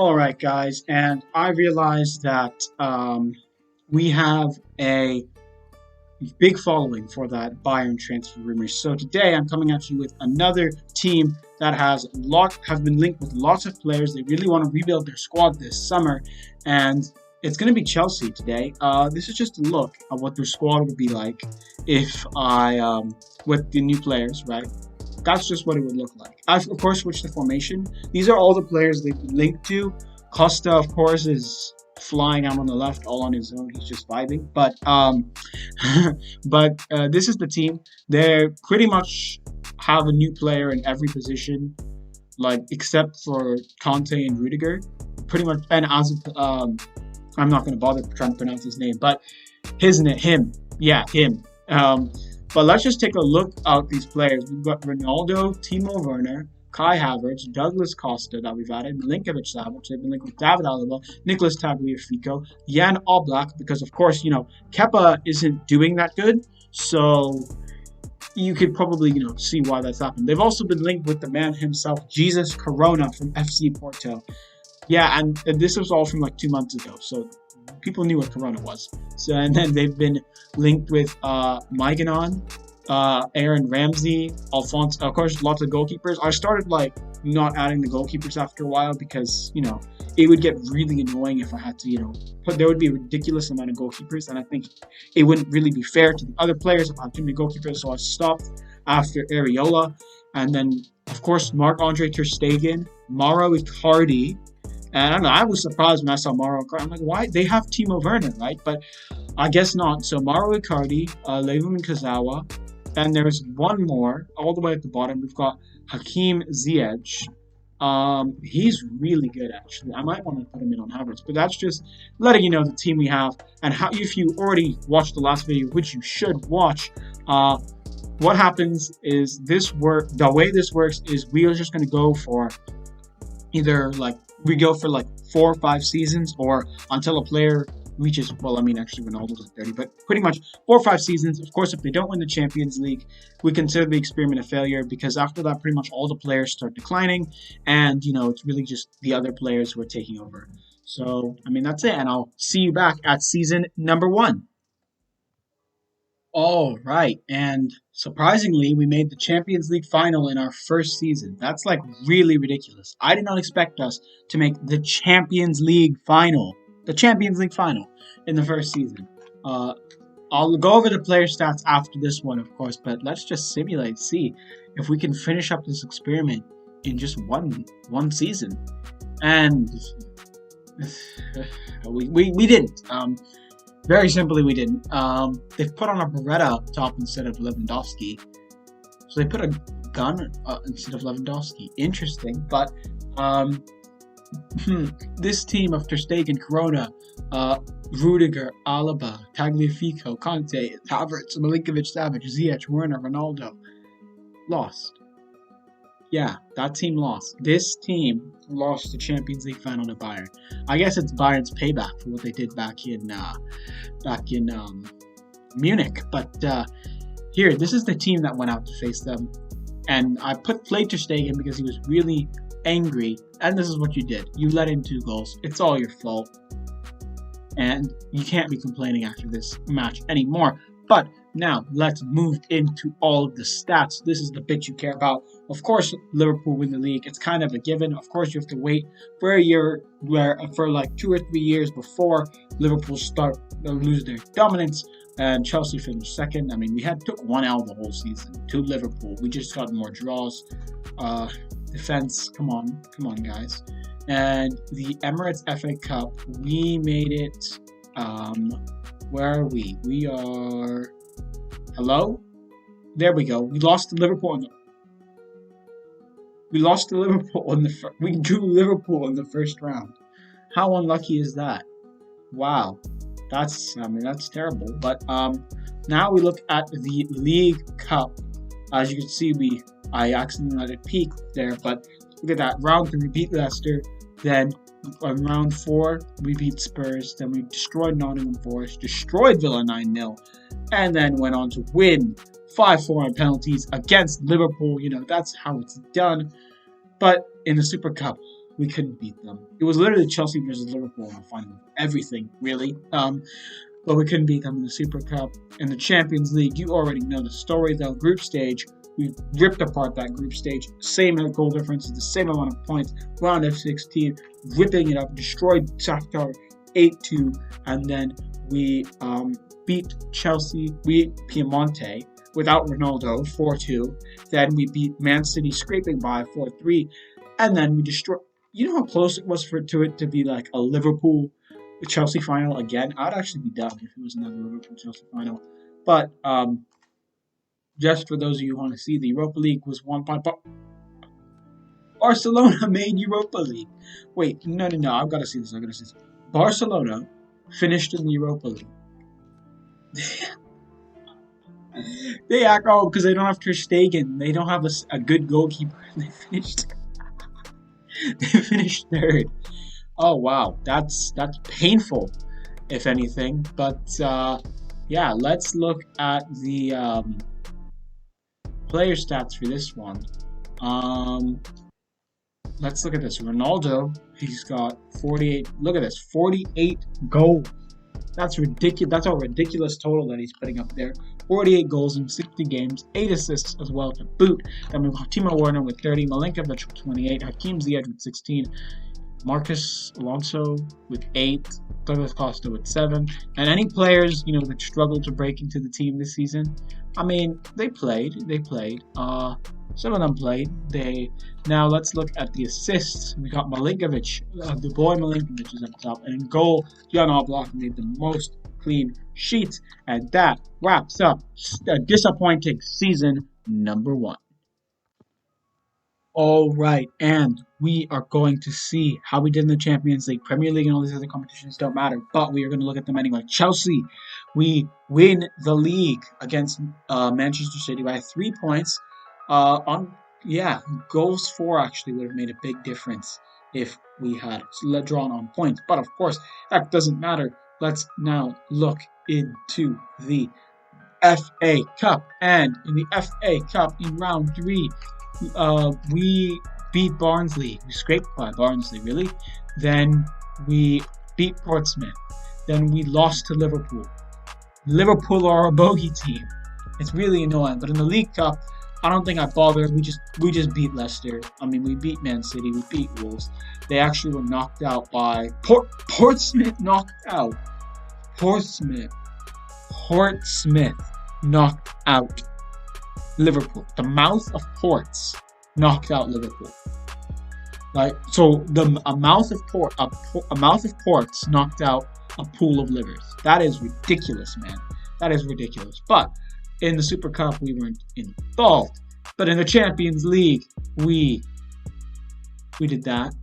All right, guys, and I realized that we have a big following for that Bayern transfer rumor. So today I'm coming at you with another team that have been linked with lots of players. They really want to rebuild their squad this summer, and it's going to be Chelsea today. This is just a look at what their squad would be like if with the new players, right? That's just what it would look like. I've, of course, switched the formation. These are all the players they've been linked to. Costa, of course, is flying out on the left all on his own. He's just vibing. But this is the team. They pretty much have a new player in every position, like except for Conte and Rudiger. Pretty much, and as I'm not going to bother trying to pronounce his name, but him. But let's just take a look at these players. We've got Ronaldo, Timo Werner, Kai Havertz, Douglas Costa that we've added, Milinkovic-Savic, they've been linked with David Alaba, Nicolas Tagliafico, Jan Oblak, because of course, Kepa isn't doing that good, so you could probably, see why that's happened. They've also been linked with the man himself, Jesus Corona from FC Porto. Yeah, and this was all from like 2 months ago, so people knew what Corona was. So, and then they've been linked with Maiganon, Aaron Ramsey, Alfonso, of course, lots of goalkeepers. I started not adding the goalkeepers after a while because, it would get really annoying if I had to, there would be a ridiculous amount of goalkeepers, and I think it wouldn't really be fair to the other players if I had too many goalkeepers, so I stopped after Areola. And then, of course, Marc-Andre Ter Stegen, Mauro Icardi. And I don't know, I was surprised when I saw Mauro Icardi. I'm like, why? They have Timo Werner, right? But I guess not. So Mauro Icardi, Levin Kazawa, and there's one more, all the way at the bottom. We've got Hakim Ziyech. He's really good, actually. I might want to put him in on Havertz, but that's just letting you know the team we have. And how, if you already watched the last video, which you should watch, what happens is the way this works is we are just going to go for either we go for 4 or 5 seasons, or until a player reaches, actually Ronaldo's at 30, but pretty much 4 or 5 seasons. Of course, if they don't win the Champions League, we consider the experiment a failure, because after that, pretty much all the players start declining, and, it's really just the other players who are taking over. So, that's it, and I'll see you back at season number 1. All right, and surprisingly, we made the Champions League final in our first season. That's really ridiculous. I did not expect us to make the Champions League final. The Champions League final in the first season. I'll go over the player stats after this one, of course, but let's just see if we can finish up this experiment in just one season. And we didn't. Very simply, we didn't. They've put on a Beretta up top instead of Lewandowski. So they put a gun instead of Lewandowski. Interesting, but this team of Ter Stegen, Corona, Rudiger, Alaba, Tagliafico, Conte, Havertz, Milinkovic-Savic, Ziyech, Werner, Ronaldo, lost. Yeah, that team lost. This team lost the Champions League final to Bayern. I guess it's Bayern's payback for what they did back in Munich. But here, this is the team that went out to face them, and I played Ter Stegen because he was really angry, and this is what you did. You let in 2 goals. It's all your fault, and you can't be complaining after this match anymore. But now, let's move into all of the stats. This is the bit you care about. Of course, Liverpool win the league. It's kind of a given. Of course, you have to wait for a year, for 2 or 3 years before Liverpool lose their dominance, and Chelsea finished second. We took 1 L the whole season to Liverpool. We just got more draws. Defense, come on, guys. And the Emirates FA Cup, we made it. Where are we? We are. Hello? There we go. We lost to Liverpool. We drew Liverpool in the first round. How unlucky is that? Wow. That's terrible. But now we look at the League Cup. As you can see, I accidentally let it peak there, but look at that. Round 3, we beat Leicester. Then on round 4, we beat Spurs. Then we destroyed Nottingham Forest, destroyed Villa 9-0, and then went on to win 5-4 on penalties against Liverpool. That's how it's done. But in the Super Cup, we couldn't beat them. It was literally Chelsea versus Liverpool in the final of everything, really. But we couldn't beat them in the Super Cup. In the Champions League, you already know the story, though. Group stage, we ripped apart that group stage. Same goal difference, the same amount of points. Round of 16, ripping it up, destroyed Shakhtar 8-2, and then we beat Chelsea, we beat Piemonte without Ronaldo 4-2. Then we beat Man City, scraping by 4-3, and then we destroyed. You know how close it was for it to be like a Liverpool Chelsea final again? I'd actually be down if it was another Liverpool Chelsea final. But just for those of you who want to see, the Europa League was won by Barcelona made Europa League. Wait, no, I've got to see this. Barcelona finished in the Europa League. They act because they don't have Ter Stegen. They don't have a good goalkeeper. They finished third. Oh wow, that's painful, if anything. But yeah, let's look at the player stats for this one. Let's look at this. Ronaldo, he's got 48. Look at this, 48 goals. That's ridiculous. That's a ridiculous total that he's putting up there. 48 goals in 60 games, 8 assists as well to boot. Then we've got Timo Werner with 30, Milinkovic with 28, Hakim Ziyech with 16, Marcus Alonso with 8, Douglas Costa with 7, and any players, that struggled to break into the team this season, I mean, they played. Some of them played. Now let's look at the assists. We got Milinkovic, the boy Milinkovic is up top, and in goal, Jan Oblak made the most clean sheets, and that wraps up a disappointing season number 1. All right, and we are going to see how we did in the Champions League, Premier League, and all these other competitions don't matter, but we are going to look at them anyway. Chelsea, we win the league against Manchester City by 3 points. Goals for actually would have made a big difference if we had drawn on points, but of course that doesn't matter. Let's now look into the FA Cup, and in the FA Cup in round 3. We beat Barnsley. We scraped by Barnsley, really. Then we beat Portsmouth. Then we lost to Liverpool. Liverpool are a bogey team. It's really annoying. But in the League Cup, I don't think I bothered. We just beat Leicester. I mean, we beat Man City. We beat Wolves. They actually were knocked out by Portsmouth. Knocked out. Portsmouth knocked out Liverpool. The mouth of ports knocked out Liverpool. A mouth of ports knocked out a pool of livers. That is ridiculous, man. That is ridiculous. But in the Super Cup, we weren't involved. But in the Champions League, we did that.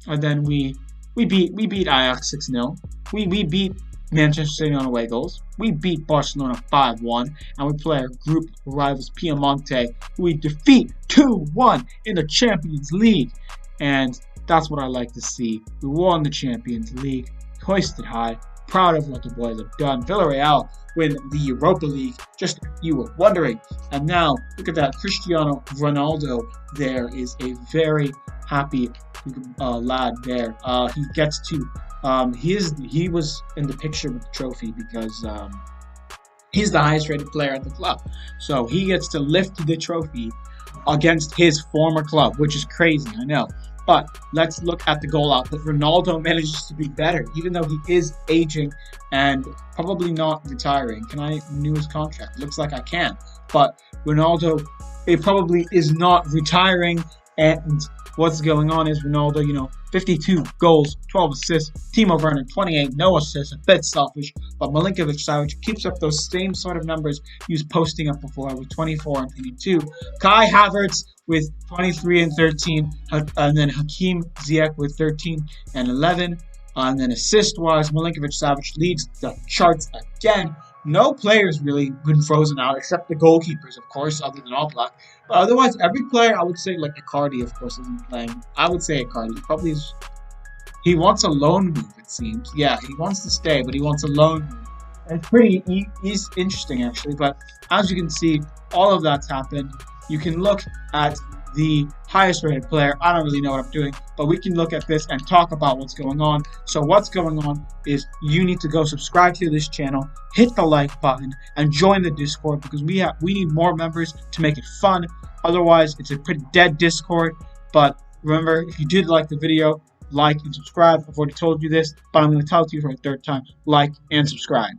And then we beat Ajax 6-0. We beat Manchester City on away goals. We beat Barcelona 5-1, and we play our group rivals Piemonte, who we defeat 2-1 in the Champions League. And that's what I like to see. We won the Champions League, hoisted high, proud of what the boys have done. Villarreal win the Europa League, just if you were wondering. And now, look at that, Cristiano Ronaldo there is a very happy lad there. He gets to he was in the picture with the trophy because he's the highest rated player at the club. So he gets to lift the trophy against his former club, which is crazy, I know. But let's look at the goal output. Ronaldo manages to be better, even though he is aging and probably not retiring. Can I renew his contract? Looks like I can. But Ronaldo, it probably is not retiring, and what's going on is Ronaldo, 52 goals, 12 assists. Timo Werner, 28, no assists, a bit selfish. But Milinkovic-Savic keeps up those same sort of numbers he was posting up before with 24 and 22. Kai Havertz with 23 and 13. And then Hakim Ziyech with 13 and 11. And then assist-wise, Milinkovic-Savic leads the charts again. No players really been frozen out, except the goalkeepers, of course, other than Oblak. But otherwise, every player, I would say, like Icardi, of course, isn't playing. I would say Icardi. He wants a loan move, it seems. Yeah, he wants to stay, but he wants a loan move. And it's pretty interesting, actually. But as you can see, all of that's happened. You can look at the highest rated player. I don't really know what I'm doing, but we can look at this and talk about what's going on. So what's going on is you need to go subscribe to this channel, hit the like button, and join the Discord, because we need more members to make it fun. Otherwise, it's a pretty dead Discord. But remember, if you did like the video, like and subscribe. I've already told you this, but I'm going to tell it to you for a third time. Like and subscribe.